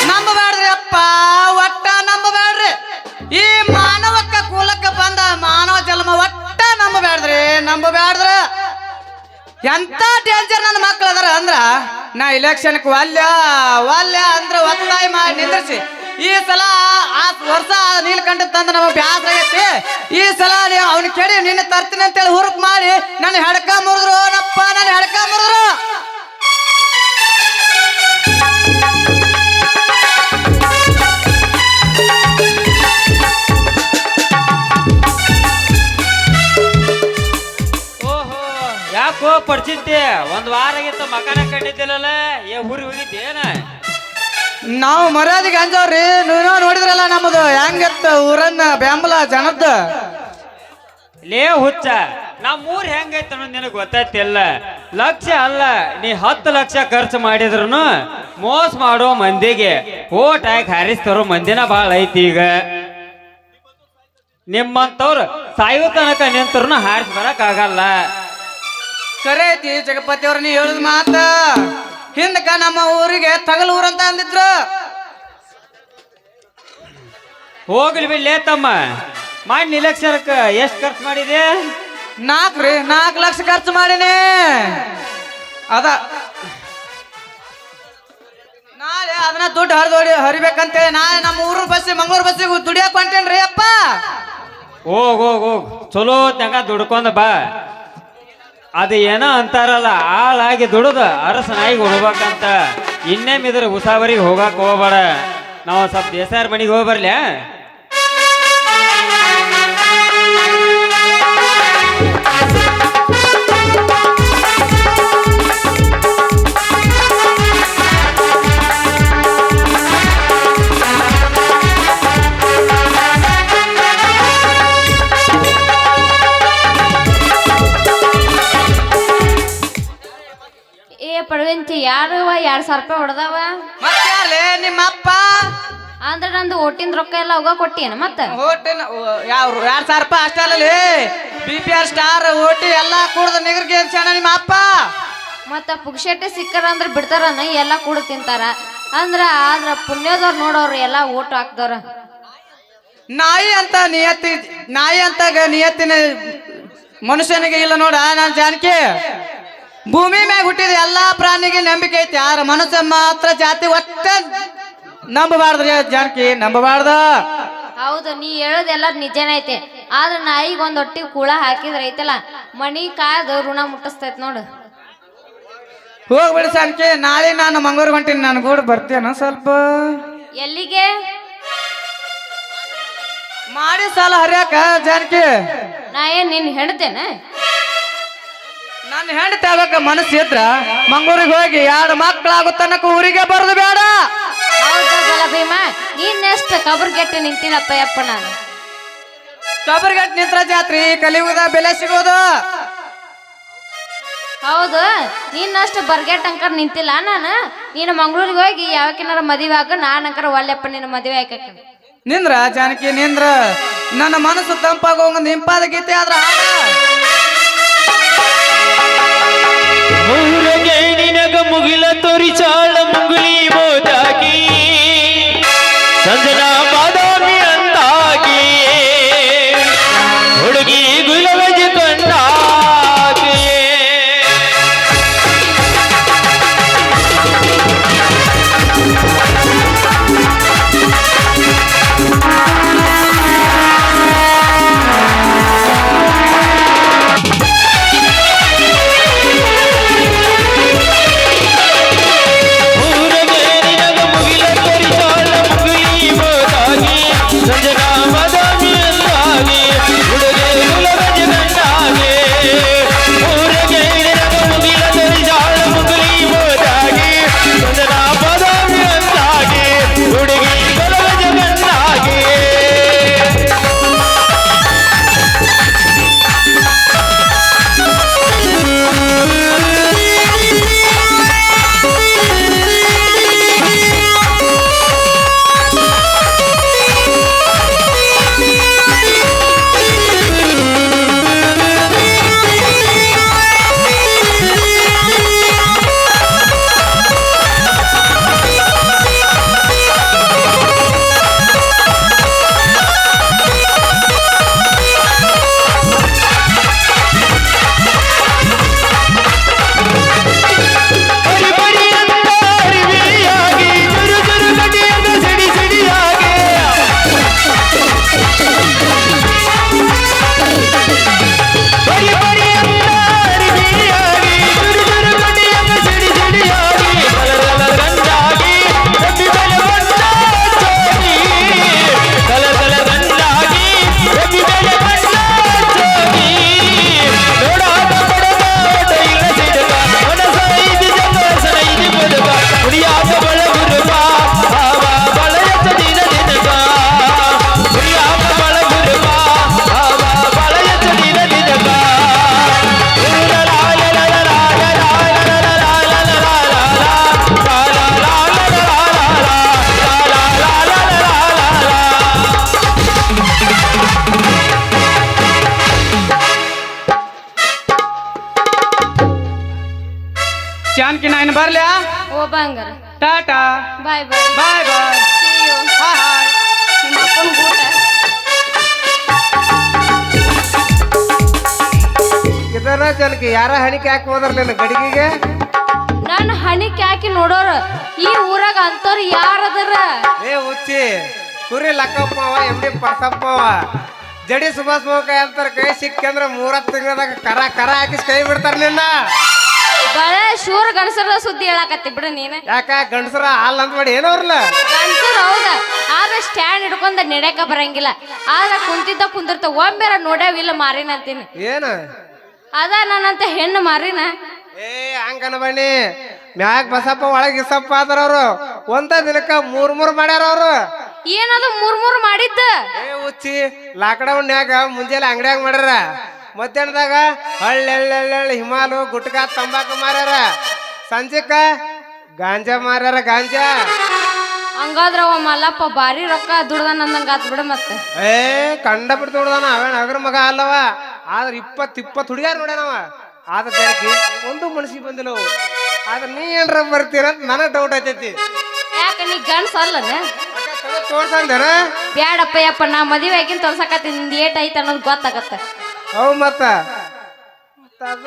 ನಂಬಬೇಡ್ರಿ ಅಪ್ಪ, ಒಟ್ಟ ನಂಬಬೇಡ್ರಿ. ಈ ಮಾನವಕ್ಕ ಕೂಲಕ್ಕ ಬಂದ ಮಾನವ ಜನ್ಮ ಒಟ್ಟ ನಂಬಬೇಡ್ರಿ, ನಂಬಬೇಡ್ರ. ಎಂತ ಡೇಂಜರ್ ನನ್ನ ಮಕ್ಳು ಅದಾರ ಅಂದ್ರ ನಾ ಇಲೆಕ್ಷನ್ಕ್ ವಲ್ಯ ಅಂದ್ರ ಒತ್ತಾಯ ಮಾಡಿ ನಿಂದ್ರಿಸಿ ಈ ಸಲ ಆ ವರ್ಷ ನೀಲ್ಕಂಠ ತಂದ ನಮಗೆ ಬ್ಯಾಸ ಆಗೈತಿ. ಈ ಸಲ ಅವ್ನ ಕೇಳಿ ನಿನ್ನ ತರ್ತೀನಿ ಅಂತೇಳಿ ಹುರುಕ್ ಮಾಡಿ ನನ್ನ ಹೆಡ್ಕ ಮುರಿದ್ರು ನಪ್ಪ, ನನ್ನ ಹೆಡ್ಕ ಮುರಿದ್ರು. ಯಾಕೋ ಪಡ್ಸಿದ್ದೆ ಒಂದ್ ವಾರ ಆಗಿತ್ತು ಮಕಾನ ಕಂಡಿದ್ದಿಲ್ಲಲ್ಲ, ಊರಿಗೆ ಹೋಗಿದ್ದೇನ? ನಾವು ಮರ್ಯಾದೆಗೆ ಅಂಜವ್ರಿ. ನೀವೋ ನೋಡಿದ್ರಲ್ಲ ನಮ್ಮದು ಹೆಂಗತ್ತ ಊರನ್ನ ಬೆಂಬಲ ಜನದ. ಲೇ ಹುಚ್ಚ, ನಮ್ಮೂರ್ ಹೆಂಗೈತ ನಿನಗೆ ಗೊತ್ತಾಯ್ತಿಲ್ಲ. ಲಕ್ಷ ಅಲ್ಲ, ನೀ 10 ಲಕ್ಷ ಖರ್ಚು ಮಾಡಿದ್ರು ಮೋಸ ಮಾಡೋ ಮಂದಿಗೆ ಓಟ್ ಹಾಕಿ ಹಾರಿಸ್ತರೋ ಮಂದಿನ ಬಾಳ ಐತಿ. ಈಗ ನಿಮ್ಮಂತವ್ರು ಸಾಯೋ ತನಕ ನಿಂತರು ಹಾರಿಸಿ ಬರಕ್ ಆಗಲ್ಲ. ಸರಿ ಐತಿ ಜಗಪತಿ ಅವ್ರ ನೀ ಹೇಳಿದ ಮಾತ. ಹಿಂದಕ ನಮ್ಮ ಊರಿಗೆ ತಗಲ್ ಊರಂತ ಅಂದಿದ್ರು. ಹೋಗ್ಲಿ ಬಿಡ್ಲೇ ತಮ್ಮ, ಮಾಡಿ ಇಲೆಕ್ಷನ್ಕ ಎಷ್ಟು ಖರ್ಚು ಮಾಡಿದೆ? 4 ಲಕ್ಷ ಖರ್ಚು ಮಾಡೀನಿ. ಅದ ನಾಳೆ ಅದನ್ನ ದುಡ್ಡು ಹರಿಬೇಕಂತೇಳಿ ನಾಳೆ ನಮ್ಮ ಊರು ಬಸ್ಸಿಗೆ ಮಂಗಳೂರು ಬಸ್ಸಿಗೆ ದುಡಿಯಕ್ ಹೊಂಟೇನ್ರಿ ಅಪ್ಪ. ಹೋಗ್ ಚಲೋ ತಂಗ ದುಡ್ಕೊಂಡ ಬಾ. ಅದು ಏನೋ ಅಂತಾರಲ್ಲ, ಆಳಾಗಿ ದುಡಿದ ಅರಸನಾಗಿ ಉಣ್ಬೇಕಂತ. ಇನ್ನೇಮ್ ಇದ್ರ ಉಸಾವರಿಗೆ ಹೋಗಕ್ ಹೋಗ್ಬೇಡ. ನಾವು ಸ್ವಲ್ಪ ದೇಸಾರ ಮನೆಗೆ ಹೋಗಿ ಬರ್ಲ್ಯಾ? ಪಡವೆಂತಿ ಯಾರು 2,000 ರೂಪಾಯಿ ಹೊಡೆದವ. ಮತ್ತೆ ನಿಮ್ಮ ಅಪ್ಪ ಅಂದ್ರೆ ನಂದು ಓಟಿನ ರೊಕ್ಕ ಎಲ್ಲ ಹೋಗ ಕೊಟ್ಟಿಯನ? ಮತ್ತೆ ಓಟಿನ ಯಾವ 2,000 ರೂಪಾಯಿ ಅಷ್ಟೇ ಅಲ್ಲಲ್ಲಿ BPR ಸ್ಟಾರ್ ಓಟಿ ಎಲ್ಲ ಕೂಡದ ನಿಗರ್ಗೆ ಅನ್ಸ್ಯಾನ ನಿಮ್ಮ ಅಪ್ಪ. ಮತ್ತ ಪುಕ್ಷಟೆ ಸಿಕ್ಕರ ಅಂದ್ರೆ ಬಿಡ್ತಾರನ, ಎಲ್ಲ ಕೂಡ ತಿಂತಾರ ಆದ್ರ ಪುಣ್ಯದವ್ರು ನೋಡೋರು ಎಲ್ಲ ಓಟ್ ಹಾಕ್ದವ್ರ. ನಾಯಿ ಅಂತ ನಿಯತ್ತಿನ ಮನುಷ್ಯನಿಗೆ ಇಲ್ಲ ನೋಡ. ನಾನು ಜಾನಕಿ ಭೂಮಿ ಮ್ಯಾಗ ಹುಟ್ಟಿದ ಎಲ್ಲಾ ಪ್ರಾಣಿಗೆ ನಂಬಿಕೆ ಐತಿ, ಯಾರ ಮನುಷ್ಯ ಮಾತ್ರ ಜಾತಿ ಒಟ್ಟ ನಂಬಬಾರ್ದ್ರಿ ಜಾನಕಿ, ನಂಬಬಾರ್ದ. ಹೌದು, ನೀ ಹೇಳೋದೆಲ್ಲ ನಿಜನೇ ಐತೆ. ಆದ್ರೆ ನಾಯಿಗೆ ಒಂದ್ ಹೊಟ್ಟಿಗೆ ಕೂಳ ಹಾಕಿದ್ರೆ ಐತಲ್ಲ, ಮಣಿ ಕಾಯ್ದು ಋಣ ಮುಟ್ಟಿಸ್ತೈತ್ ನೋಡು. ಹೋಗ್ಬಿಡಿ ಜಾನಕಿ, ನಾಳೆ ನಾನು ಮಂಗಳೂರು ಹೊಂಟೀನಿ. ನಾನು ಕೂಡ ಬರ್ತೇನ ಸ್ವಲ್ಪ. ಎಲ್ಲಿಗೆ? ಮಾಡಿ ಸಾಲ ಹರಿಯಾಕ ಜಾನಕಿ. ನಾ ಏನ್ ನಿನ್ ಹೆಣ್ತೇನ? ನನ್ನ ಹೆಂಡತಿ ಆಗ್ಬೇಕ ಮನಸ್ಸು ಇದ್ರ ಮಂಗಳೂರಿಗೆ ಹೋಗಿ 2 ಮಕ್ಕಳಾಗೋ ತನಕ ಊರಿಗೆ ಬರೋದು ಬೇಡ. ಹೌದಲ್ಲ ಭೀಮಾ, ನೀನೆಷ್ಟು ಕಬರ್ಗೆಟ್ಟೆ ನಿಂತಿಲ್ಲಪ್ಪ ಯಪ್ಪ. ನಾನು ಕಬರ್ಗಟ್ಟ ನಿಂತ್ರ ಜಾತ್ರಿ ಕಲಿಯುಗದ ಬೆಲೆ ಸಿಗೋದು. ಹೌದು, ನೀನಷ್ಟು ಬರ್ಗೆಟ್ ಅಂಕರ್ ನಿಂತಿಲ್ಲ. ನೀನು ಮಂಗಳೂರಿಗೆ ಹೋಗಿ ಯಾವಕಿನಾರ ಮದುವೆ ಆಗ, ನಾನು ಅಂಕರ ಒಳ್ಳೆಪ್ಪ ನಿನ್ನ ಮದುವೆ ಆಯ್ಕ. ನಿಂದ್ರ ಜಾನಕಿ ನಿಂದ್ರ, ನನ್ನ ಮನಸ್ಸು ತಂಪಾಗೋಂಗ ಇಂಪಾದ ಗೀತೆ ಆದ್ರ ನಿನಗ ಮುಗಿಲ ತೋರಿ ಚಾಳ ಮುಂಗುಲಿ ಮೋದಾಗಿ ಸಂಜನಾ ಬಾದಾಮಿ ಅಂತಾಗಿ ಹುಡುಗಿ ಗುಲಗಜ ಕಂಡಾಗಿ ಜಾನಕಿ ನಾನು ಬರ್ಲ್ಯಾ ಹೋಗ ಹಂಗಾರ ಟಾಟಾ ಬಾಯ್ ಬಾಯ್ ಬಾಯ್ ಬಾಯ್ See you. ಹಾಯ್ ಹಾಯ್ ನಿಮ್ಮ ಅಪ್ಪನ ಊಟ ಇದನ್ನ ಜಾನಕಿ ಯಾರ ಹಣಿಕೆ ಹಾಕಿ ಹೋದ್ರ ನಿನ್ನ ಗಡಿಗೆಗೆ ನಾನು ಹಣಿಕೆ ಹಾಕಿ ನೋಡೋರು ಈ ಊರಾಗ ಅಂತವ್ರು ಯಾರದಾರ ಏ ಹುಚ್ಚಿ ಕುರಿ ಲಕ್ಕಪ್ಪವ ಎಮ್ ಡಿ ಪರ್ಸಪ್ಪವ ಜಡಿ ಸುಭಾಷ್ ಕೈ ಅಂತಾರ ಕೈ ಸಿಕ್ಕಂದ್ರ 3 ತಿಂಗಳದಾಗ ಕರ ಹಾಕಿಸ್ ಕೈ ಬಿಡ್ತಾರ ನಿನ್ನ ಬರೇ ಶೂರ್ ಗಣಸರ ಸುದ್ದಿ ಹೇಳಾಕತ್ತಿ ಬಿಡ ನೀನ ಯಾಕ ಗಂಡಸರ ಹಾಲ್ ಅಂತ ಮಾಡಿ ಏನವ್ರಲ್ಲ ಗಣಸರ್ ಹೌದ ಆದ್ರೆ ಸ್ಟ್ಯಾಂಡ್ ಹಿಡ್ಕೊಂಡ ನಡೆಯಕ ಬರಂಗಿಲ್ಲ ಆದ್ರೆ ಕುಂತಿರ್ತ ಒಮ್ಮೆರ ನೋಡ್ಯಾವಿಲ್ಲ ಮಾರಿನ ಅಂತೀನಿ ಏನ ಅದ ನನ್ನಂತ ಹೆಣ್ಣು ಮಾರಿನ ಏ ಹಂಗನ ಬನ್ನಿ ಮ್ಯಾಗ ಬಸಪ್ಪ ಒಳಗ ಇಸಪ್ಪ ಆದ್ರ ಅವ್ರು ಒಂದ ದಿನಕ್ಕ 3 ಮಾಡ್ಯಾರ ಅವ್ರು ಏನದು ಮೂರ್ ಮಾಡಿದ್ದ ಏ ಹುಚ್ಚಿ ಲಾಕ್ಡೌನ್ಯಾಗ ಮುಂಜಾನೆ ಅಂಗಡಿಯಾಗ ಮಾಡ್ಯಾರ ಮಧ್ಯಾಹ್ನದಾಗ ಹಳ್ಳೆಳ್ಳೆಳ್ಳೆಳ್ಳೆ ಹಿಮಾಲು ಗುಟ್ಕಾ ತಂಬಾಕು ಮಾರ್ಯಾರ ಸಂಜೆಕ ಗಾಂಜಾ ಮಾರ್ಯಾರ ಗಾಂಜಾ ಹಂಗಾದ್ರ ಅವ ಮಲ್ಲಪ್ಪ ಬಾರಿ ರೊಕ್ಕ ದುಡ್ದಾನ ಅಂದಂಗ ಆತ್ ಬಿಡ ಮತ್ತೆ ಏ ಕಂಡ ಬಿಡ್ತು ನೋಡ್ದಾನ ಅವೇನ್ ಅಗ್ರ ಮಗ ಅಲ್ಲವ ಆದ್ರ 20 ಹುಡುಗ್ಯಾರ ನೋಡ್ಯಾನವ ಆದ್ರ ಜನಕ್ಕೆ ಒಂದು ಮನಸ್ಸಿಗೆ ಬಂದಿಲ್ಲವು ಆದ್ರ ನೀ ಏನ್ರ ಬರ್ತೀರ ಅಂತ ನನಗ್ ಡೌಟ್ ಐತೈತಿ ಯಾಕ ನೀ ಗಂಡ್ಸ ಅಲ್ಲನ ತೋರ್ಸಂದೇನ ಬ್ಯಾಡಪ್ಪ ಯಪ್ಪ ನಾ ಮದುವೆ ಆಗಿನ ತೋರ್ಸಕತ್ತೀನಿ ನಿಂದ ಏಟ್ ಐತೆ ಅನ್ನೋದು ಗೊತ್ತಾಗತ್ತ ಹೌದ್ ಮತ್ತ ತದ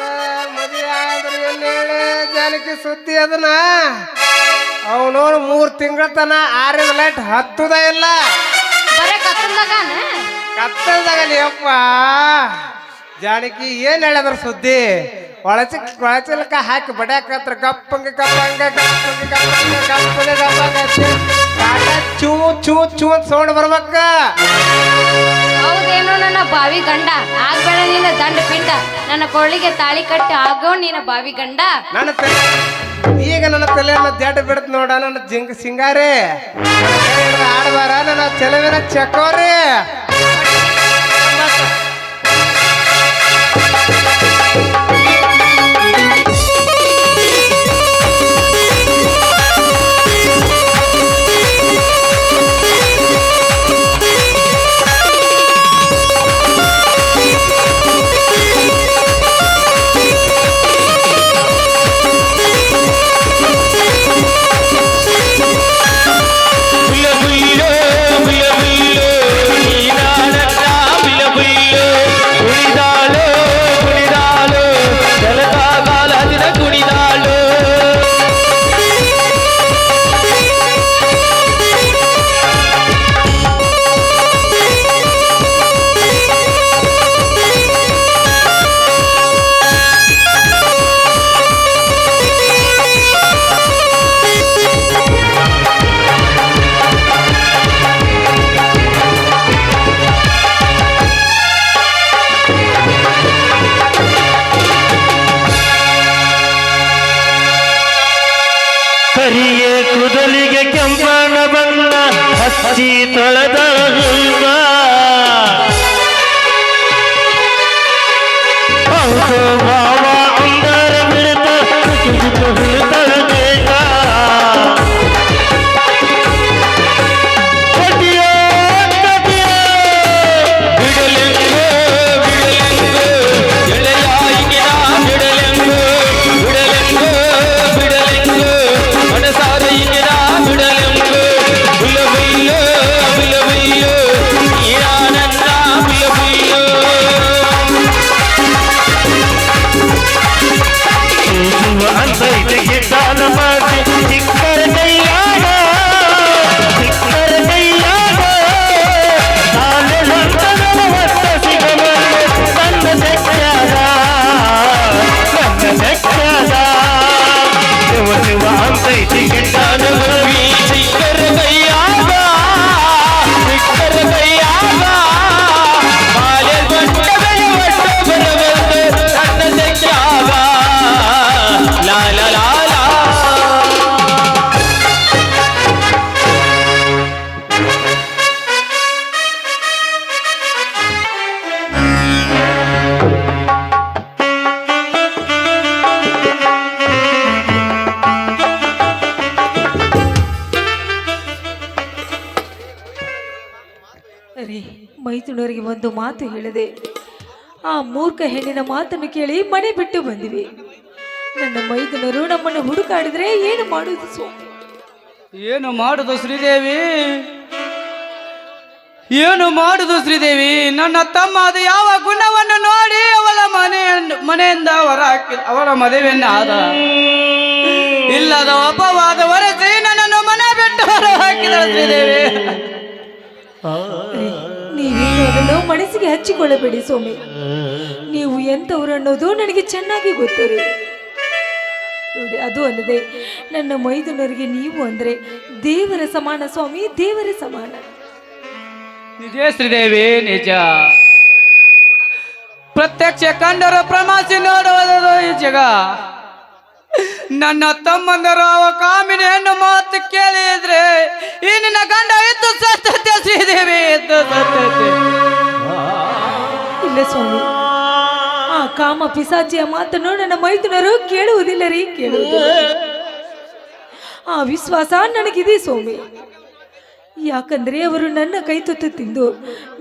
ಮದುವೆ ಆದ್ರೆ ಎಲ್ಲಿ ಹೇಳಿ ಜಾನಕಿ ಸುದ್ದಿ ಅದನ್ನ ಅವನೋನು 3 ತಿಂಗಳ ತನ ಆರಿದ ಲೈಟ್ ಹತ್ತುದ ಇಲ್ಲ ಬರೇ ಕತ್ತಲ್ದಾಗನ ಕತ್ತಲ್ದಾಗಲಿ ಅಪ್ಪ ಜಾನಕಿ ಏನ್ ಹೇಳದ್ರ ಸುದ್ದಿ ಒಳಚಲಕ ಹಾಕಿ ಬಡ್ಯಾಕತ್ರ ಗಪ್ಪಂಗ ಚೂ ಚೂ ಚೂ ಅಂತ ಸೌಂಡ್ ಬರ್ಬೇಕ ಹೌದೇನೋ ನನ್ನ ಬಾವಿ ಗಂಡ ಆಗ್ಬೇಡ ನೀನ ದಂಡ ಪಿಂಡ ನನ್ನ ಕೊಳ್ಳಿಗೆ ತಾಳಿ ಕಟ್ಟಿ ಆಗೋ ನೀನ ಬಾವಿ ಗಂಡ ನನ್ನ ತಲೆ ಈಗ ನನ್ನ ತಲೆಯನ್ನ ಜಡ್ ಬಿಡತ್ ನೋಡ ನನ್ನ ಸಿಂಗಾರಿ ಆಡಬಾರ ನನ್ನ ಚೆಲುವಿನ ಚಕೋರಿ ಕರಿಯ ಕುದಲಿಗೆ ಕೆಂಪನ ಬಣ್ಣ ಹಚ್ಚಿ ತೊಳೆದ ಹೌದು ಭಾವ ಅಂದರ ಬಿಡ್ತ ಬಿಡ್ತಳಬೇಕ ಮೈದುನರಿಗೆ ಒಂದು ಮಾತು ಹೇಳಿದೆ. ಆ ಮೂರ್ಖ ಹೆಣ್ಣಿನ ಮಾತನ್ನು ಕೇಳಿ ಮನೆ ಬಿಟ್ಟು ಬಂದಿವಿ. ನನ್ನ ಮೈದುನರು ನಮ್ಮನ್ನು ಹುಡುಕಾಡಿದ್ರೆ ಏನು ಮಾಡುವುದು ಸ್ವಾಮಿ? ಏನು ಮಾಡುದು ಶ್ರೀದೇವಿ, ಏನು ಮಾಡುದು ಶ್ರೀದೇವಿ? ನನ್ನ ತಮ್ಮ ಅದು ಯಾವ ಗುಣವನ್ನು ನೋಡಿ ಅವಳ ಮನೆಯಿಂದ ಹೊರ ಹಾಕಿ ಅವಳ ಮದುವೆಯನ್ನ ಆದ. ಇಲ್ಲದ ಅಪವಾದ ಹೊರಸಿ ನನ್ನನ್ನು ಮನೆ ಬಿಟ್ಟು ಹೊರ ಹಾಕಿದ ಶ್ರೀದೇವಿ. ನೀವೇನು ಅದನ್ನು ಮನಸ್ಸಿಗೆ ಹಚ್ಚಿಕೊಳ್ಳಬೇಡಿ ಸ್ವಾಮಿ. ನೀವು ಎಂಥವ್ರು ಅನ್ನೋದು ನನಗೆ ಚೆನ್ನಾಗಿ ಗೊತ್ತು ರೀ. ನೋಡಿ, ಅದು ಅಲ್ಲದೆ ನನ್ನ ಮೈದುನರಿಗೆ ನೀವು ಅಂದ್ರೆ ದೇವರ ಸಮಾನ ಸ್ವಾಮಿ, ದೇವರ ಸಮಾನ. ನಿಜ ಶ್ರೀದೇವಿ, ನಿಜ. ಪ್ರತ್ಯಕ್ಷ ಕಂಡರ ಪ್ರಮಾಸಿ ನೋಡುವುದು ಈ ಜಗ. ನನ್ನ ತಮ್ಮಂದರು ಅವ ಕಾಮಿನಿ ಹೆಣ್ಣು ಮಾತು ಕೇಳಿದ್ರೆ ಈ ನಿನ್ನ ಗಂಡ ಇದ್ದು ಸತ್ತತೆ ಶ್ರೀದೇವಿ, ಇದ್ದು ಸತ್ತತೆ. ಇಲ್ಲ ಸ್ವಾಮಿ, ಆ ಕಾಮ ಪಿಸಾಚಿಯ ಮಾತನ್ನು ನನ್ನ ಮೈದುನರು ಕೇಳುವುದಿಲ್ಲ ರೀ, ಕೇಳುವುದಿಲ್ಲ. ಆ ವಿಶ್ವಾಸ ನನಗಿದೆ ಸ್ವಾಮಿ. ಯಾಕಂದ್ರೆ ಅವರು ನನ್ನ ಕೈ ತುತ್ತು ತಿಂದು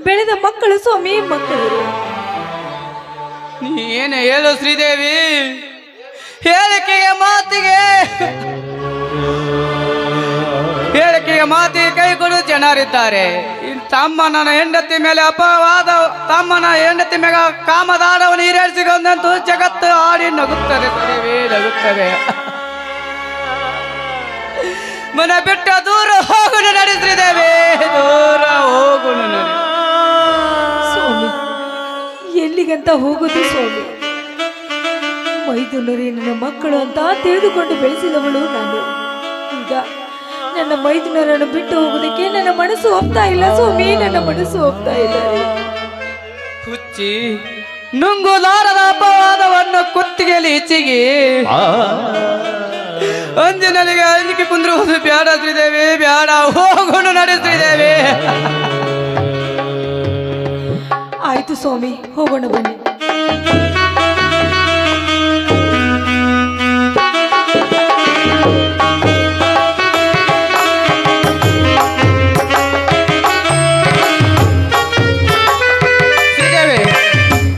ಬೆಳೆದ ಮಕ್ಕಳು ಸ್ವಾಮಿ, ಮಕ್ಕಳು. ನೀ ಏನು ಹೇಳು ಶ್ರೀದೇವಿ? ಹೇಳಿಕೆಯ ಮಾತಿಗೆ ಕೈ ಕೊಡು ಜನರಿದ್ದಾರೆ. ತಮ್ಮನ ಹೆಂಡತಿ ಮೇಲೆ ಅಪವಾದ, ತಮ್ಮನ ಹೆಂಡತಿ ಮೇಲೆ ಕಾಮದಾಡವನ್ನು ಈರೇರಿಸಿಕೊಂಡಂತೂ ಜಗತ್ತು ಆಡಿ ನಗುತ್ತದೆ ಶ್ರೀದೇವಿ, ನಗುತ್ತದೆ. ಮನೆ ಬಿಟ್ಟ ದೂರ ಹೋಗುಣ ನಡಿ ಶ್ರೀದೇವಿ, ದೂರ ಹೋಗುಣ ನಡಿ. ಸ್ವಾಮಿ, ಎಲ್ಲಿಗಂತ ಹೋಗುದು ಸ್ವಾಮಿ? ಮೈದುನರೇ ನನ್ನ ಮಕ್ಕಳು ಅಂತ ತಿಳಿದುಕೊಂಡು ಬೆಳೆಸಿದವಳು ನಾನು. ಈಗ ನನ್ನ ಮೈದುನರನ್ನು ಬಿಟ್ಟು ಹೋಗುವುದಕ್ಕೆ ನನ್ನ ಮನಸ್ಸು ಒಪ್ತಾ ಇಲ್ಲ ಸ್ವಾಮಿ, ನನ್ನ ಮನಸ್ಸು ಒಪ್ತಾ ಇಲ್ಲ. ಹುಚ್ಚಿ ನುಂಗುಲಾರದ ಅಪವಾದವನ್ನು ಕುತ್ತಿಗೆಯಲ್ಲಿ ಹೆಚ್ಚಿಗೆ ಅಂಜನಲಿಗೆ ಅಂಜಿಕೆ ಕುಂದ್ರುವುದು ಬ್ಯಾಡ ಶ್ರೀದೇವಿ, ಬ್ಯಾಡ, ಹೋಗೋಣ ನಡಿ ಶ್ರೀದೇವಿ. ಆಯ್ತು ಸ್ವಾಮಿ, ಹೋಗೋಣ ಬನ್ನಿ. ಶ್ರೀದೇವಿ,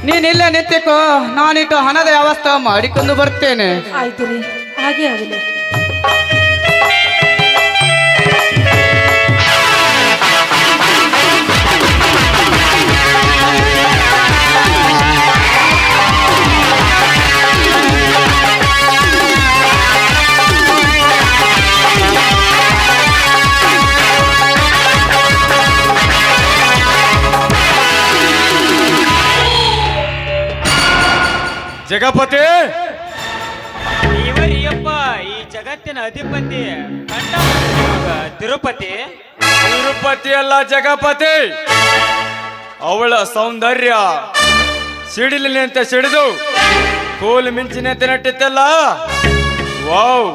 ನೀನಿಲ್ಲೇ ನಿಂತಿಕೋ, ನಾನಿಟ್ಟು ಹಣದ ವ್ಯವಸ್ಥೆ ಮಾಡಿಕೊಂಡು ಬರ್ತೇನೆ. ಆಯ್ತು ರೀ, ಹಾಗೆ ಆಗಲಿ. ಜಗಪತಿ, ಇವರಿಯಪ್ಪ ಈ ಜಗತ್ತಿನ ಅಧಿಪತಿ, ತಿರುಪತಿ. ತಿರುಪತಿ ಅಲ್ಲ ಜಗಪತಿ. ಅವಳ ಸೌಂದರ್ಯ ಸಿಡಿಲಿನಂತೆ ಸಿಡಿದು ಕೋಲು ಮಿಂಚಿನಂತೆ ನಟ್ಟಿತ್ತಲ್ಲ. ವಾವ್,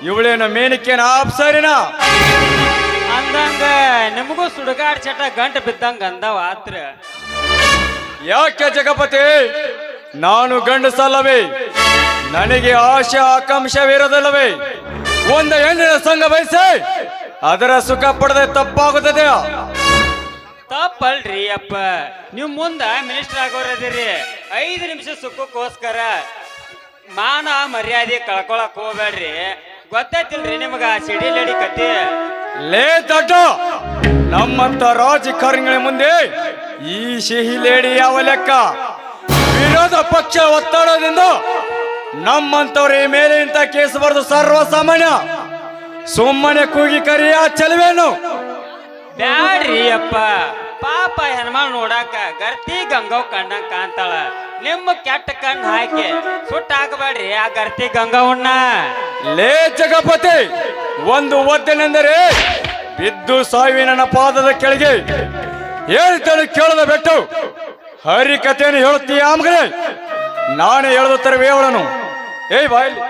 ಇವಳೇನ ಮೇನಿಕೇನ ಅಪ್ಸರಿನ ಅಂದಂಗ ನಿಮಗೂ ಸುಡುಗಾಡ್ ಚಟ ಗಂಟು ಬಿದ್ದಂಗ ಅಂದವ ಆತ್ರ. ಯಾಕೆ ಜಗಪತಿ? ನಾನು ಗಂಡಸಲ್ಲವೇ? ನನಗೆ ಆಶೆ ಆಕಾಂಕ್ಷವಿರೋದಲ್ಲವೇ? ಒಂದು ಹೆಣ್ಣಿನ ಸಂಘ ಬಯಸಿ ಅದರ ಸುಖ ಪಡೆದ ತಪ್ಪಾಗುತ್ತದೆ. ತಪ್ಪಲ್ರಿ ಅಪ್ಪ, ನೀವು ಮುಂದ ಮಿನಿಸ್ಟರ್ ಆಗೋರದಿರಿ. 5 ನಿಮಿಷ ಸುಖಕ್ಕೋಸ್ಕರ ಮಾನ ಮರ್ಯಾದೆ ಕಳ್ಕೊಳಕ್ ಹೋಗ್ಬೇಡ್ರಿ. ಗೊತ್ತೈತಿಲ್ರಿ ನಿಮಗ ಸಿಡಿಲಡಿ ಕತೆ? ಲೇ ದಡ್ಡ, ನಮ್ಮಂತ ರಾಜಕಾರಣಿಗಳ ಮುಂದೆ ಈ ಸಿಹಿ ಲೇಡಿ ಯಾವ ಲೆಕ್ಕ? ವಿರೋಧ ಪಕ್ಷ ಒತ್ತಡದಿಂದ ನಮ್ಮಂತವ್ರ ಮೇಲೆ ಇಂಥ ಕೇಸ್ ಬರೆದು ಸರ್ವಸಾಮಾನ್ಯ. ಸುಮ್ಮನೆ ಕೂಗಿ ಕರಿಯ ಚೆಲುವೇನು? ಬ್ಯಾಡ್ರಿ ಅಪ್ಪ, ಪಾಪ ಹೆಣ್ಮಳ್ ನೋಡಾಕ ಗರ್ತಿ ಗಂಗಾವ್ ಕಂಡಂಗ ಕಾಂತಾಳ. ನಿಮ್ಮ ಕೆಟ್ಟ ಕಣ್ಣು ಹಾಕಿ ಸುಟ್ಟ ಹಾಕಬೇಡ್ರಿ ಆ ಗರ್ತಿ ಗಂಗಾವಣ್ಣ. ಲೇ ಜಗಪತಿ, ಒಂದು ಒದ್ದೆನೆಂದರೆ ಬಿದ್ದು ಸಾವಿ ನನ್ನ ಪಾದದ ಕೆಳಗೆ. ಹೇಳ್ತಾಳೆ ಕೇಳದ ಬಿಟ್ಟು ಹರಿ ಕಥೆಯನ್ನು ಹೇಳುತ್ತೀಯ ಮಗನೇ? ನಾನೇ ಹೇಳುತ್ತಾರೆ ಅವಳನು. ಏಯ್ ಬಾಯಲ್ಲಿ.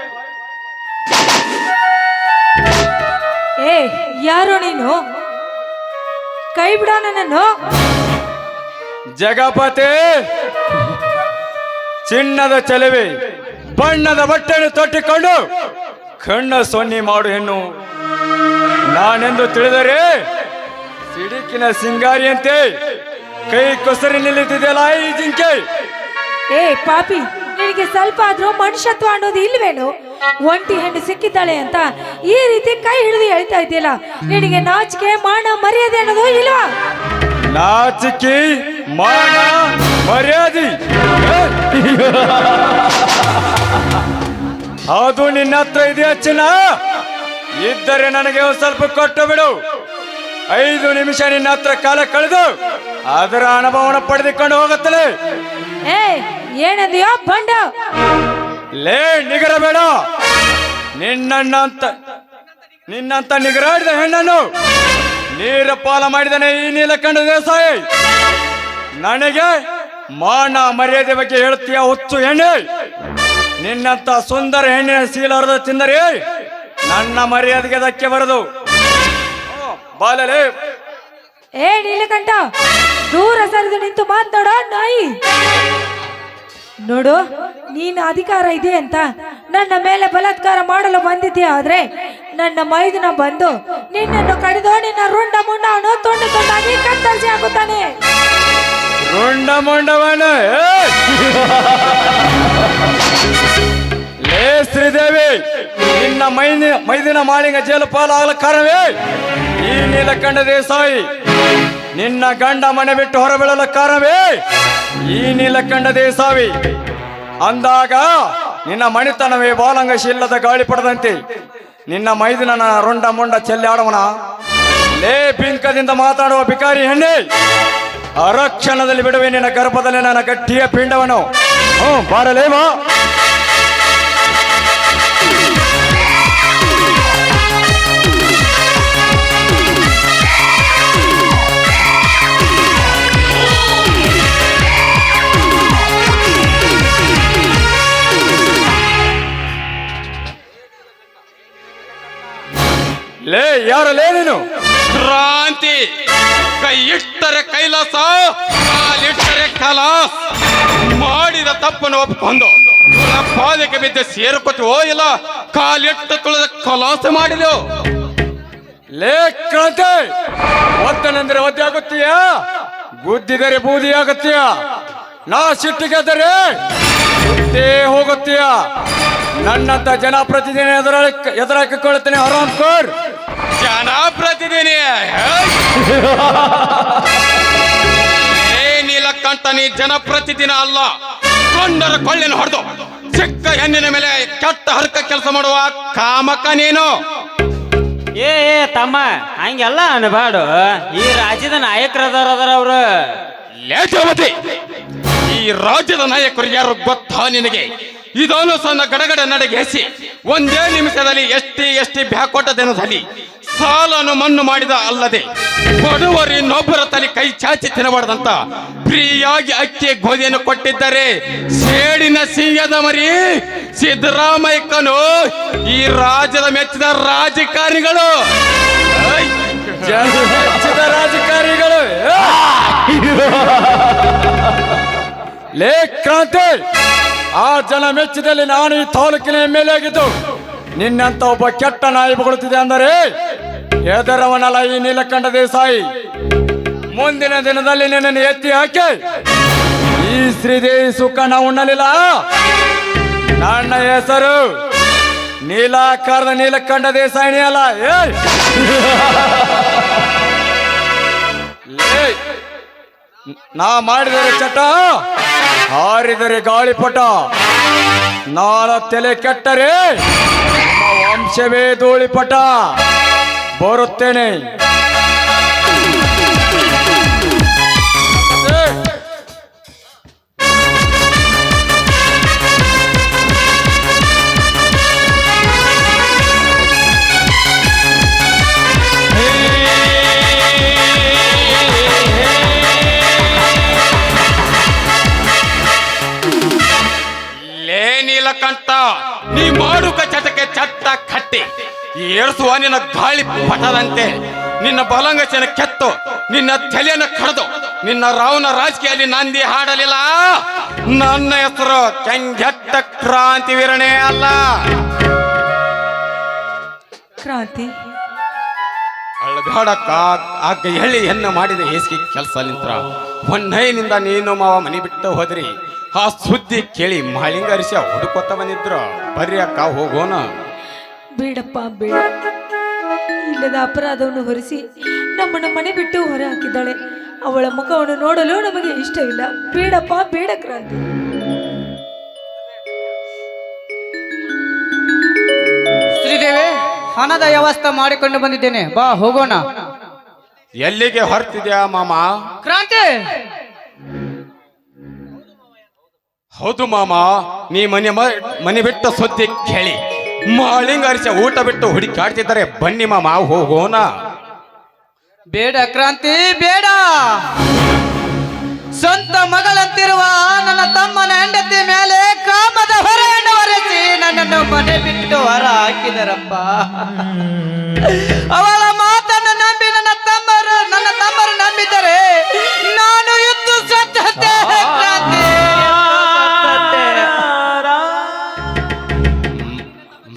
ಏ, ಯಾರೋ ನೀನು? ಕೈ ಬಿಡ ನನ್ನನ್ನು. ಜಗಪತಿ, ಚಿನ್ನದ ಚೆಲುವೆ, ಬಣ್ಣದ ಬಟ್ಟೆಯನ್ನು ತೊಟ್ಟಿಕೊಂಡು ಕಣ್ಣ ಸೊನ್ನೆ ಮಾಡು ಹೆಣ್ಣು ನಾನೆಂದು ತಿಳಿದರೆ ಸಿಡಿಕಿನ ಸಿಂಗಾರಿಯಂತೆ ಕೈ ಕೊಸರಿ ನಿಲ್ಲುತ್ತಿದೆಯಲ್ಲ ಈ ಜಿಂಕೆ. ಏ ಪಾಪಿ, ನಿನಗೆ ಸ್ವಲ್ಪ ಆದ್ರೂ ಮನುಷ್ಯತ್ವ ಅನ್ನೋದು ಇಲ್ವೇನು? ಒಂಟಿ ಹೆಣ್ಣು ಸಿಕ್ಕಿದ್ದಾಳೆ ಅಂತ ಈ ರೀತಿ ಕೈ ಹಿಡಿದು ಹೇಳ್ತಾ ಇದೆಯಲ್ಲ, ನಿನಗೆ ನಾಚಿಕೆ ಮಾನ ಮರ್ಯಾದೆ ಅನ್ನೋದು ಇಲ್ವಾ? ನಾಚಿಕೆ ಮಾನ ಮರ್ಯಾದೆ ಅದು ನಿನ್ನ ಹತ್ರ ಇದೆಯಾ ಚಿನ್ನ? ಇದ್ದರೆ ನನಗೆ ಒಂದು ಸ್ವಲ್ಪ ಕೊಟ್ಟು ಬಿಡು. 5 ನಿಮಿಷ ನಿನ್ನ ಹತ್ರ ಕಾಲ ಕಳೆದು ಅದರ ಅನುಭವನ ಪಡೆದುಕೊಂಡು ಹೋಗುತ್ತಲೇ. ಏ ಏನಂದ್ಯೋ ಬಂಡ? ಲೇ ನಿಗರ ಬೇಡ. ನಿನ್ನಂತ ನಿಗರಾಡಿದ ಹೆಣ್ಣನ್ನು ನೀರ ಪಾಲ ಮಾಡಿದನೆ ಈ ನೀಲಕಂಠ ದೇಸಾಯಿ. ನನಗೆ ಮಾನ ಮರ್ಯಾದೆ ಬಗ್ಗೆ ಹೇಳ್ತೀಯ ಹುಚ್ಚು ಹೆಣ್ಣೆ? ನಿನ್ನಂತ ಸುಂದರ ಹೆಣ್ಣಿನ ಶೀಲರದ ತಿಂದರೆ ನನ್ನ ಮರ್ಯಾದೆಗೆ ಧಕ್ಕೆ ಬರದು. ಬಾಲಲೇ. ಏ ನೀಲಕಂಠ, ದೂರ ಸರಿದು ನಿಂತು ಮಾತಾಡ ನಾಯಿ. ನೋಡು, ನೀನು ಅಧಿಕಾರ ಇದೆ ಅಂತ ನನ್ನ ಮೇಲೆ ಬಲಾತ್ಕಾರ ಮಾಡಲು ಬಂದಿದ್ದೀಯ. ಆದ್ರೆ ನನ್ನ ಮೈದುನ ಬಂದು ನಿನ್ನನ್ನು ಕಡಿದು ನಿನ್ನ ರುಂಡ ಮುಂಡವನ್ನು ತುಂಡು ತುಂಡಾಗಿ ಕತ್ತರಿಸಿ ಹಾಕುತ್ತಾನೆ. ರುಂಡ ಮುಂಡವನ ಲೇ ಶ್ರೀದೇವಿ, ನಿನ್ನ ಮೈದಿನ ಮಾಳಿಂಗ ಜೇಲು ಪಾಲಾಗಲ ಕಾರಣವೇ ಈ ನೀಲಕಂಠ ದೇಸಾಯಿ. ನಿನ್ನ ಗಂಡ ಮನೆ ಬಿಟ್ಟು ಹೊರಬೀಳಲು ಕಾರಣವೇ ಈ ನೀಲಕಂಠ ದೇಸಾಯಿ. ಅಂದಾಗ ನಿನ್ನ ಮಣಿತನವೇ ಬಾಲಂಗಶೀಲದ ಗಾಳಿ ಪಡೆದಂತೆ ನಿನ್ನ ಮೈದಿನ ರುಂಡ ಮುಂಡ ಚೆಲ್ಲಾಡವನ. ಲೇ ಪಿಂಕದಿಂದ ಮಾತಾಡುವ ಬಿಕಾರಿ ಹೆಣ್ಣೆ, ಅರಕ್ಷಣದಲ್ಲಿ ಬಿಡುವೆ ನಿನ್ನ ಗರ್ಭದಲ್ಲಿ ನನ್ನ ಗಟ್ಟಿಯ ಪಿಂಡವನು. ಬಾರಲೇವಾ. ಲೇ ಯಾರಲೇ ನೀನು? ಕ್ರಾಂತಿ. ಕೈ ಇಟ್ಟರೆ ಕೈಲಾಸ, ಕಾಲಿಟ್ಟರೆ ಕಲಾಸ್. ಮಾಡಿದ ತಪ್ಪನ್ನು ಒಪ್ಪಿಕೊಂಡು ಪಾದಕ್ಕೆ ಬಿದ್ದು ಸೇರ್ಕೊತೀವೋ ಇಲ್ಲ ಕಾಲಿಟ್ಟು ತುಳಿದ ಕಲಾಸ ಮಾಡಿದೆವು. ಲೇ ಕ್ರಾಂತಿ, ಒದ್ದನೆಂದರೆ ಒದ್ದೆ ಆಗುತ್ತೀಯ, ಗುದ್ದಿದರೆ ಬೂದಿ ಆಗುತ್ತೀಯ. ನಾ ಸಿಟ್ಟಿಗೆದರೆ ಗುದ್ದೇ ಹೋಗುತ್ತೀಯ. ನನ್ನಂತ ಜನಪ್ರತಿನಿಧಿ ಎದುರಾಕಿಕೊಳ್ಳುತ್ತೇನೆ ಹರಾಮ್ ಕೋರ್. ಜನಪ್ರತಿನಿಧಿ ನೀಲಕಂಠ, ನೀ ಜನಪ್ರತಿನಿಧಿ ಅಲ್ಲ. ಕೊಂಡರ ಕೊಳ್ಳಿನ ಹೊಡೆದು ಚಿಕ್ಕ ಹೆಣ್ಣಿನ ಮೇಲೆ ಕೆಟ್ಟ ಹರ್ಕ ಕೆಲಸ ಮಾಡುವ ಕಾಮಕ ನೀನು. ಏ ತಮ್ಮ, ಹಂಗೆಲ್ಲ ಅನ್ಬಾಡು. ಈ ರಾಜ್ಯದ ನಾಯಕರದಾರ ಅವ್ರು. ಲೇಖವತಿ, ಈ ರಾಜ್ಯದ ನಾಯಕರು ಯಾರು ಗೊತ್ತಾ ನಿನಗೆ? ಇದನ್ನು ಸಣ್ಣ ಗಡಗಡ ನಡೆಗೆಸಿ ಒಂದೇ ನಿಮಿಷದಲ್ಲಿ ಎಷ್ಟಿ ಬ್ಯಾಕೊಟ್ಟದೆನದಲ್ಲಿ ಸಾಲನ್ನು ಮಣ್ಣು ಮಾಡಿದ ಅಲ್ಲದೆ ಬಡವರು ಇನ್ನೊಬ್ಬರ ತಲೆ ಕೈ ಚಾಚಿ ತಿನ್ನಬಾರ್ದಂತ ಫ್ರೀಯಾಗಿ ಅಕ್ಕಿ ಗೋಧಿಯನ್ನು ಕೊಟ್ಟಿದ್ದಾರೆ ಸೇಡಿನ ಸಿಂಹದ ಮರಿ ಸಿದ್ದರಾಮಯ್ಯನು. ಈ ರಾಜ್ಯದ ಮೆಚ್ಚಿದ ರಾಜಕಾರಣಿಗಳು. ರಾಜಕಾರಣಿಗಳು. ಲೇ ಕ್ರಾಂತಿ, ಆ ಜನ ಮೆಚ್ಚಿದಲ್ಲಿ ನಾನು ಈ ತಾಲೂಕಿನ ಮೇಲೆ ಆಗಿದ್ದು ನಿನ್ನಂತ ಒಬ್ಬ ಕೆಟ್ಟ ನಾಯಿ ಬೊಗಳುತ್ತಿದೆ ಅಂದರೆ ಎದರವನಲ್ಲ ಈ ನೀಲಕಂಠ ದೇಸಾಯಿ. ಮುಂದಿನ ದಿನದಲ್ಲಿ ನಿನ್ನನ್ನು ಎತ್ತಿ ಹಾಕಿ ಈ ಶ್ರೀದೇವಿ ಸುಖನ ಉಣ್ಣಲಿಲ್ಲ. ನನ್ನ ಹೆಸರು ನೀಲಾಕಾರದ ನೀಲಕಂಠ ದೇಸಾಯಿನಿ ಅಲ್ಲ. ನಾ ಮಾಡಿದರೆ ಚಟ, ಹಾರಿದರೆ ಗಾಳಿಪಟ. ನಾಳ ತಲೆ ಕೆಟ್ಟರೆ ವಂಶವೇ ಧೂಳಿಪಟ. ಬರುತ್ತೇನೆ. ನೀಲಕಂಠ, ನೀ ಮಾಡುಕ ಚಟಕ್ಕೆ ಚಟ್ಟ ಕಟ್ಟಿ ಏರ್ಸುವ ನಿನ್ನ ಗಾಳಿ ಪಟದಂತೆ ನಿನ್ನ ಬಲಂಗಚನ ಕೆತ್ತು ನಿನ್ನ ತಲೆಯನ್ನು ಕಳೆದು ನಿನ್ನ ರಾವಣ ರಾಜಕೀಯಲ್ಲಿ ನಂದಿ ಹಾಡಲಿಲ್ಲ. ನನ್ನ ಹೆಸರು ಕೆಂಗೆಟ್ಟ ಕ್ರಾಂತಿ ವೀರನೇ ಅಲ್ಲ. ಕ್ರಾಂತಿ, ಅಳಗಾಡಕ್ಕ ಆಗ ಹೇಳಿ ಹೆಣ್ಣ ಮಾಡಿದ ಹೇಸಿಗೆ ಕೆಲಸ ನಿಂತ್ರ ಹೊನ್ನೈನಿಂದ ನೀನು ಮಾವ ಮನೆ ಬಿಟ್ಟು ಹೋದ್ರಿ. ಆ ಸುದ್ದಿ ಕೇಳಿ ಮಾಳಿಂಗರಿಸಿ ಹುಡುಕೊತ್ತ ಬಂದಿದ್ರು. ಬರ್ರಿ ಅಕ್ಕ ಹೋಗೋಣ. ಬೇಡಪ್ಪ ಬೇಡ. ಇಲ್ಲದ ಅಪರಾಧವನ್ನು ಹೊರಿಸಿ ನಮ್ಮನ್ನ ಮನೆ ಬಿಟ್ಟು ಹೊರ ಹಾಕಿದ್ದಾಳೆ. ಅವಳ ಮುಖವನ್ನು ನೋಡಲು ನಮಗೆ ಇಷ್ಟವಿಲ್ಲ. ಬೇಡಪ್ಪ ಬೇಡ ಕ್ರಾಂತಿ. ಶ್ರೀದೇವಿ, ಹಣದ ವ್ಯವಸ್ಥೆ ಮಾಡಿಕೊಂಡು ಬಂದಿದ್ದೇನೆ, ಬಾ ಹೋಗೋಣ. ಎಲ್ಲಿಗೆ ಹೊರಟಿದ್ಯಾ ಮಾಮ? ಕ್ರಾಂತಿ, ಹೌದು ಮಾಮ, ನೀ ಮನೆ ಬಿಟ್ಟ ಸುದ್ದಿ ಕೇಳಿ ಮಾಳಿಂಗರಿಸಿ ಊಟ ಬಿಟ್ಟು ಹುಡುಕಾಡ್ತಿದ್ದಾರೆ. ಬನ್ನಿ ಮಾಮ ಹೋಗೋಣ. ಬೇಡ ಕ್ರಾಂತಿ ಬೇಡ. ಸ್ವಂತ ಮಗಳಂತಿರುವ ನನ್ನ ತಮ್ಮನ ಹೆಂಡತಿ ಮೇಲೆ ಕಾಮದ ಹೊರೆಯನ್ನು ಹೊರಿಸಿ ನನ್ನನ್ನು ಮನೆ ಬಿಟ್ಟು ಹೊರ ಹಾಕಿದರಪ್ಪ. ಅವಳ ಮಾತನ್ನು ನಂಬಿ ನನ್ನ ತಮ್ಮರು ನಂಬಿದರೆ ನಾನು ಇದ್ದು ಸತ್ತಂತೆ. ಕ್ರಾಂತಿ,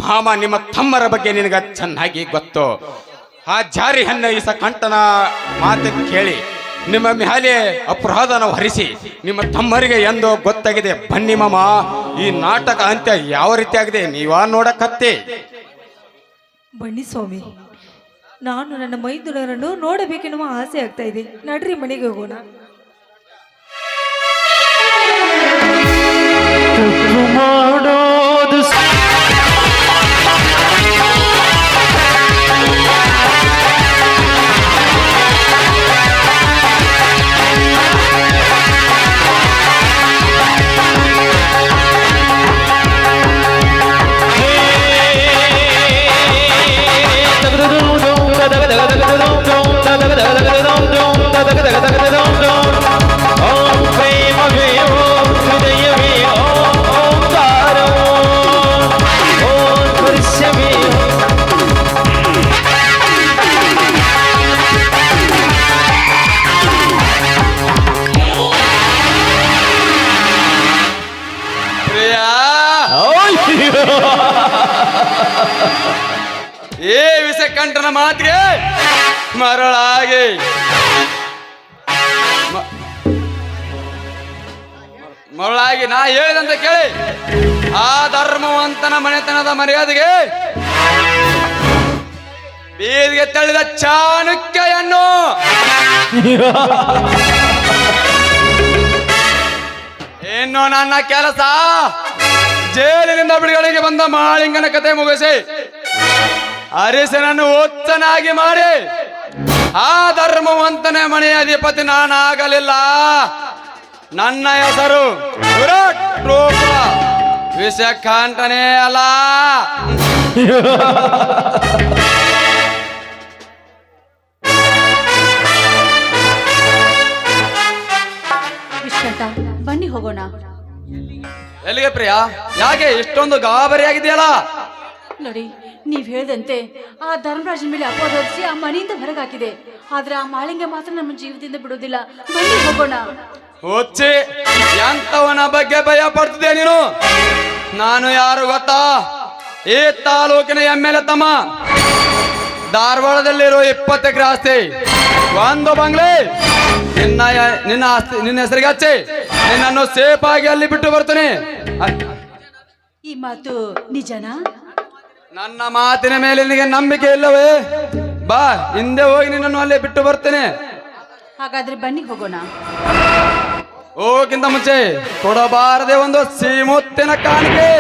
ಮಾಮ, ನಿಮ್ಮ ತಮ್ಮರ ಬಗ್ಗೆ ನಿನಗ ಚೆನ್ನಾಗಿ ಗೊತ್ತು. ಆ ಜಾರಿ ಹಣ್ಣ ಈಸ ಕಂಠನ ಮಾತು ಕೇಳಿ ನಿಮ್ಮ ಮೇಲೆ ಅಪರಾಧನ ಹೊರಿಸಿ ನಿಮ್ಮ ತಮ್ಮರಿಗೆ ಎಂದು ಗೊತ್ತಾಗಿದೆ. ಬನ್ನಿ ಮಾಮ, ಈ ನಾಟಕ ಅಂತ್ಯ ಯಾವ ರೀತಿ ಆಗಿದೆ ನೀವಾ ನೋಡಕತ್ತಿ. ಬನ್ನಿ ಸ್ವಾಮಿ, ನಾನು ನನ್ನ ಮೈದುನರನ್ನು ನೋಡಬೇಕೆನ್ನುವ ಆಸೆ ಆಗ್ತಾ ಇದೆ. ನಡ್ರಿ ಮನೆಗೆ ಹೋಗೋಣ. ಮಾಡೋದು ಏ ವಿಷಕಂಠನ ಮಾತಿಗೆ ಮರಳಾಗಿ ಮರಳಾಗಿ ನಾ ಹೇಳಿದಂತ ಕೇಳಿ ಆ ಧರ್ಮವಂತನ ಮನೆತನದ ಮರ್ಯಾದೆಗೆ ಬೀದಿಗೆ ತಳ್ಳಿದ ಚಾಣಕ್ಯಯನ್ನು ಇನ್ನು ನನ್ನ ಕೆಲಸ ಜೈಲಿನಿಂದ ಬಿಡುಗಡೆಗೆ ಬಂದ ಮಾಳಿಂಗನ ಕತೆ ಮುಗಿಸಿ ಅರಿಸನನ್ನು ಒತ್ತನಾಗಿ ಮಾಡಿ ಆ ಧರ್ಮವಂತನ ಮನೆಯ ಅಧಿಪತಿ ನಾನಾಗಲಿಲ್ಲ. ನನ್ನ ಹೆಸರು ವಿರಾಟ್ ರೂಪ ವಿಷಕಂಠನೇ ಅಲ್ಲ. ವಿಶ್ವಂತ, ಬನ್ನಿ ಹೋಗೋಣ. ಎಲ್ಲಿಗೆ ಪ್ರಿಯಾ? ಯಾಕೆ ಇಷ್ಟೊಂದು ಗಾಬರಿಯಾಗಿದೆಯಲ್ಲ? ನೋಡಿ, ನೀವ್ ಹೇಳ್ದಂತೆ ಆ ಧರ್ಮರಾಜನ ಮೇಲೆ ಅಪವಾದ ಹೊರಿಸಿ ಆ ಮನೆಯಿಂದ ಹೊರಗಾಕಿದೆ. ಆದ್ರೆ ಆ ಮಾಳಿಂಗ ಮಾತ್ರ ನಮ್ಮ ಜೀವದಿಂದ ಬಿಡೋದಿಲ್ಲ. ಬನ್ನಿ ಹೋಗೋಣ. ಹುಚ್ಚಿ, ಎಂತವನ ಬಗ್ಗೆ ಭಯ ಪಡ್ತಿದ್ದೆ ನೀನು? ನಾನು ಯಾರು ಗೊತ್ತಾ? ಈ ತಾಲೂಕಿನ MLA ತಮ್ಮ. ಧಾರವಾಡದಲ್ಲಿರೋ 20 ಎಕರೆ ಆಸ್ತಿ, ಒಂದು ಬಂಗ್ಲೆ ನಿನ್ನ ಹೆಸರಿಗೆ ಹಚ್ಚಿ ನಿನ್ನನ್ನು ಸೇಫ್ ಆಗಿ ಅಲ್ಲಿ ಬಿಟ್ಟು ಬರ್ತೀನಿ. ಈ ಮಾತು ನಿಜನಾ? ನನ್ನ ಮಾತಿನ ಮೇಲೆ ನಿನಗೆ ನಂಬಿಕೆ ಇಲ್ಲವೇ? ಬಾ, ಹಿಂದೆ ಹೋಗಿ ನಿನ್ನನ್ನು ಅಲ್ಲೇ ಬಿಟ್ಟು ಬರ್ತೇನೆ. ಹಾಗಾದ್ರೆ ಬನ್ನಿ ಹೋಗೋಣ. ಹೋಗಿಂತ ಮುಂಚೆ ಕೊಡಬಾರದೆ ಒಂದು ಸಿಮುತ್ತಿನ ಕಾಣಿಕೆ.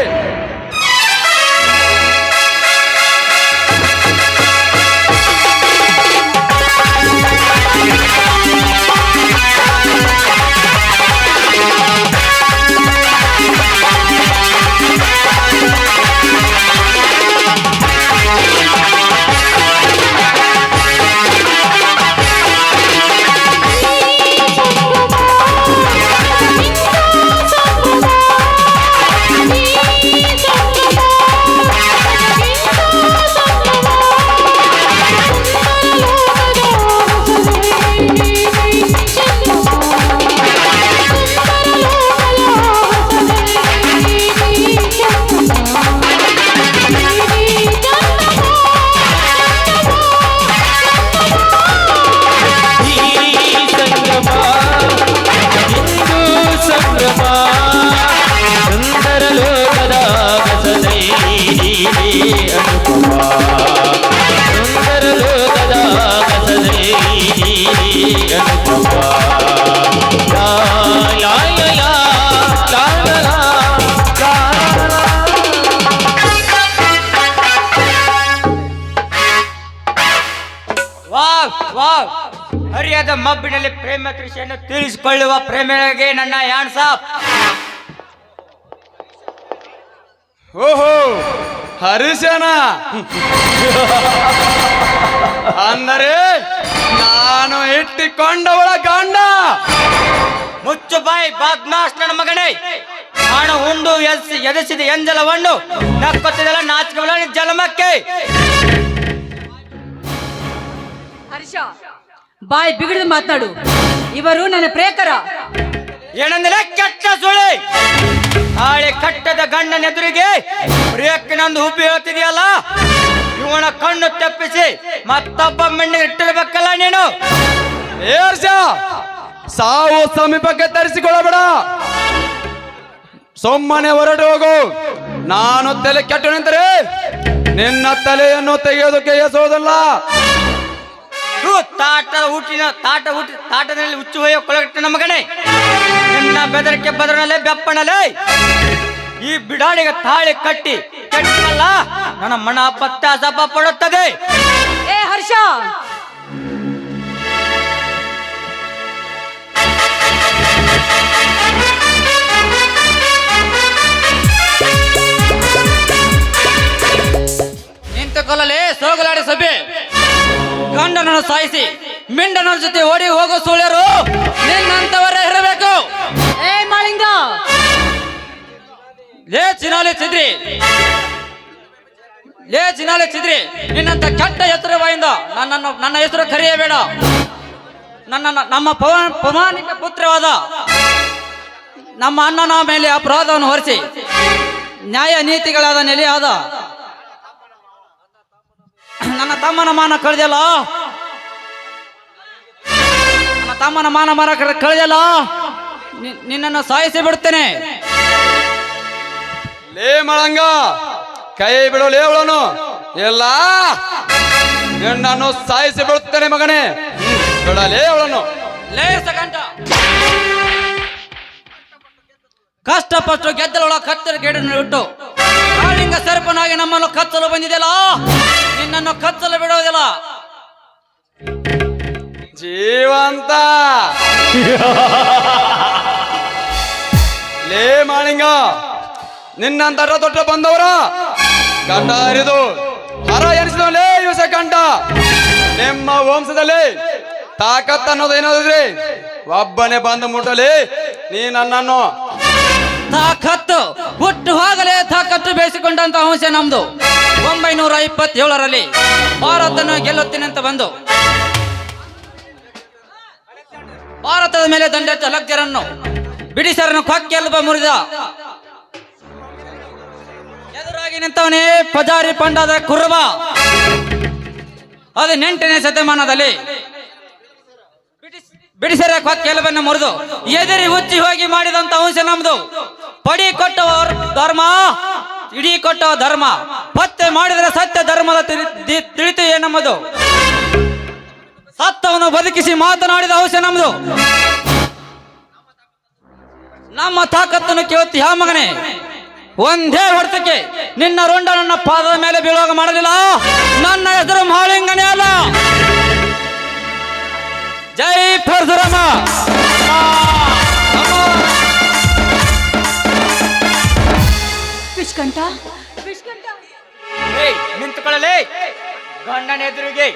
ಹರಿಯದ ಮಬ್ಬಿನಲ್ಲಿ ಪ್ರೇಮ ಕೃಷಿಯನ್ನು ತಿಳಿಸಿಕೊಳ್ಳುವ ಪ್ರೇಮಿಗಳಿಗೆ ನನ್ನ ಹ್ಯಾಂಡ್ಸ್ ಓಹೋ ಹರಿಶನ ಅಂದರೆ ನಾನು ಇಟ್ಟಿಕೊಂಡವಳ ಗಂಡ. ಮುಚ್ಚು ಬಾಯಿ ಬಾಗ್ನಾಸ್ ನನ್ನ ಮಗನೇ. ಹಣ ಉಂಡು ಎದೆಸಿದ ಎಂಜಲವನ್ನು ನಕ್ಕುತ್ತಿದೆಲ್ಲ ನಾಚಿಕೆಗಳ ಜಲಮಕ್ಕೆ. ಹರ್ಷ, ಬಾಯ್ ಬಿಗಿದು ಮಾತನಾಡು. ಇವರು ನನ್ನ ಪ್ರೇಕರ. ಏನೆಂದರೆ ಕೆಟ್ಟ ಸುಳಿ. ತಾಳಿ ಕಟ್ಟದ ಗಂಡನ ಎದುರಿಗೆ ಪ್ರಿಯಕ್ಕಿನೊಂದು ಉಬ್ಬಿ ಹೇಳ್ತಿದೆಯಲ್ಲ, ಇವನ ಕಣ್ಣು ತಪ್ಪಿಸಿ ಮತ್ತೊಬ್ಬ ಮೆಣ್ಣಿಗೆ ಇಟ್ಟಿರ್ಬೇಕಲ್ಲ ನೀನು. ಏರ್ಷ ಸಾವು ಸಮೀಪಕ್ಕೆ ತರಿಸಿಕೊಳ್ಳಬೇಡ. ಸುಮ್ಮನೆ ಹೊರಟು ಹೋಗು. ನಾನು ತಲೆ ಕೆಟ್ಟು ನಿಂತರೆ ನಿನ್ನ ತಲೆಯನ್ನು ತೆಗೆಯೋದಕ್ಕೆ ಎಸೋದಲ್ಲ. ತಾಟದಲ್ಲಿ ಹುಚ್ಚು ಹೋಯೋ ಕೊಳಗಟ್ಟಿನ ಮಗನೇ, ನಿನ್ನ ಬೆದರಿಕೆ ಬದರನಲ್ಲೇ ಬೆಪ್ಪಣಲೇ. ಈ ಬಿಡಾಡಿಗೆ ತಾಳಿ ಕಟ್ಟಿ ಕೆಟ್ಟಲ್ಲ ನನ್ನ ಮನ ಪತ್ಯಾಸಪ ಪಡುತ್ತದೆ. ಏ ಹರ್ಷ, ನಿಂತುಕೊಳ್ಳಲೇ ಸೋಗಲಾಡಿ ಸಭೆ. ಗಂಡನನ್ನು ಸಾಯಿಸಿ ಮಿಂಡನ ಜೊತೆ ಓಡಿ ಹೋಗೋ ಸುಳ್ಯರು ನಿನ್ನಂತವರೇ ಇರಬೇಕು. ಏ ಮಾಳಿಂಗ, ಲೇ ಚಿನಾಲಿ ಚಿದ್ರಿ, ನಿನ್ನಂತ ಕೆಟ್ಟ ಹೆಸರುವಾಯಿಂದ ನನ್ನ ಹೆಸರು ಕರೆಯಬೇಡ. ನಮ್ಮ ಪೌರಾಣಿಕ ಪುತ್ರವಾದ ನಮ್ಮ ಅಣ್ಣನ ಮೇಲೆ ಅಪರಾಧವನ್ನು ಹೊರಿಸಿ ನ್ಯಾಯ ನೀತಿಗಳಾದ ನೆಲೆಯಾದ ನನ್ನ ತಮ್ಮನ ಮಾನ ಕಳೆದಲ್ಲ, ಕಳೆದಲ್ಲ, ನಿನ್ನನ್ನು ಸಾಯಿಸಿ ಬಿಡುತ್ತೇನೆ. ಲೇ ಮಳಂಗ, ಕೈ ಬಿಡು ಲೇ ಅವಳನು. ಎಲ್ಲ ನಿನ್ನನ್ನು ಸಾಯಿಸಿ ಬಿಡುತ್ತೇನೆ ಮಗನೇ. ಬಿಡಲೇ ಅವಳನ್ನು. ಲೇ ಸಗಂಟ, ಕಷ್ಟಪಟ್ಟು ಗೆದ್ದಲೊಳ ಕತ್ತಲ ಗೇಡನ್ನು ಇಟ್ಟು ಕಾಳಿಂಗ ಸರ್ಪನಾಗಿ ನಮ್ಮನ್ನು ಕಚ್ಚಲು ಬಂದಿದೆಯಲ್ಲ, ನಿನ್ನನ್ನು ಕಚ್ಚಲು ಬಿಡುವುದಿಲ್ಲ. ಜೀವಂತ ಲೇ ಮಾಳಿಂಗ, ನಿನ್ನಂತ ದೊಡ್ಡ ಬಂದವರ ಕಂಡ ಹರಿದು ಹರ ಎನಿಸಿದವಲೇ ಇವಸ ಕಂಡ. ನಿಮ್ಮ ವಂಶದಲ್ಲಿ ತಾಕತ್ ಅನ್ನೋದು ಏನಾದ್ರೆ ಒಬ್ಬನೇ ಬಂದು ಮುಟ್ಟಲಿ ನೀ ನನ್ನನ್ನು. ತಾಕತ್ತು ಹುಟ್ಟು ಹೋಗಲೇ ತಾಕತ್ತು ಬೇಯಿಸಿಕೊಂಡಂತ ಅಂಶ ನಮ್ದು. 1927ರಲ್ಲಿ ಭಾರತನ ಗೆಲ್ಲುತ್ತೇನೆಂತ ಬಂದು ಭಾರತದ ಮೇಲೆ ದಂಡೆತ್ತ ಲಗ್ಜರನ್ನು ಬ್ರಿಟಿಷರನ್ನು ಕೊಕ್ಕೆಲ್ಬ ಮುರಿದ ಎದುರಾಗಿ ನಿಂತವನೇ ಪಜಾರಿ ಪಂಡದ ಕುರುಬ. 18ನೇ ಶತಮಾನದಲ್ಲಿ ಬ್ರಿಟಿಷರ ಕೊಕ್ಕೆಲುಬನ್ನು ಮುರಿದು ಎದುರಿ ಉಚ್ಚಿ ಹೋಗಿ ಮಾಡಿದಂತ ಅಂಶ ನಮ್ದು. ಪಡಿ ಕೊಟ್ಟವ ಧರ್ಮ, ಇಡೀ ಕೊಟ್ಟವ ಧರ್ಮ, ಪತ್ತೆ ಮಾಡಿದರೆ ಸತ್ಯ ಧರ್ಮದ ತಿಳಿತು ಏನಮ್ಮದು. ಸತ್ತವನ್ನು ಬದುಕಿಸಿ ಮಾತನಾಡಿದ ಅಂಶ ನಮ್ದು. ನಮ್ಮ ತಾಕತ್ತನ್ನು ಕೇಳುತ್ತಿ ಹಾ ಮಗನೇ. ಒಂದೇ ಹೊಡೆತಕ್ಕೆ ನಿನ್ನ ರುಂಡ ನನ್ನ ಪಾದದ ಮೇಲೆ ಬೀಳುವಾಗ ಮಾಡಲಿಲ್ಲ. ನನ್ನ ಹೆಸರು ಮಾಳಿಂಗನೇ ಅಲ್ಲ. ಜೈ ಪರಶುರಾಮ. ವಿಷ್ಕಂಠ, ನಿಂತುಕೊಳ್ಳಲೇ. ಗಂಡನ ಎದುರಿಗೆ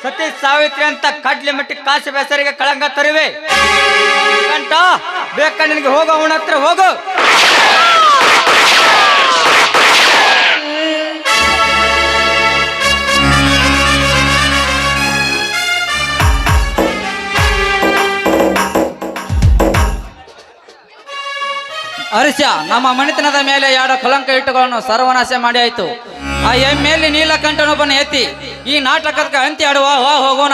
ಸತಿ ಸಾವಿತ್ರಿ ಅಂತ ಕಡ್ಲಿ ಮಟ್ಟಿ ಕಾಸಿ ಬೆಸರಿಗೆ ಕಳಂಗ ತರುವೆ. ಕಂಠ ಬೇಕ ನಿನಗೆ ಹೋಗೋ, ಅವನ ಹತ್ರ ಹೋಗು. ಹರ್ಷ, ನಮ್ಮ ಮನೆತನದ ಮೇಲೆ ಎರಡು ಕಳಂಕ ಇಟ್ಟುಗಳನ್ನು ಸರ್ವನಾಶ ಮಾಡಿ ಆಯ್ತು. ಆ ಎಮ್ಮೆಯಲ್ಲಿ ನೀಲಕಂಠನೊಬ್ಬನ ಎತ್ತಿ ಈ ನಾಟಕಕ್ಕೆ ಅಂತ್ಯ ಆಡುವ ಹೋಗೋಣ.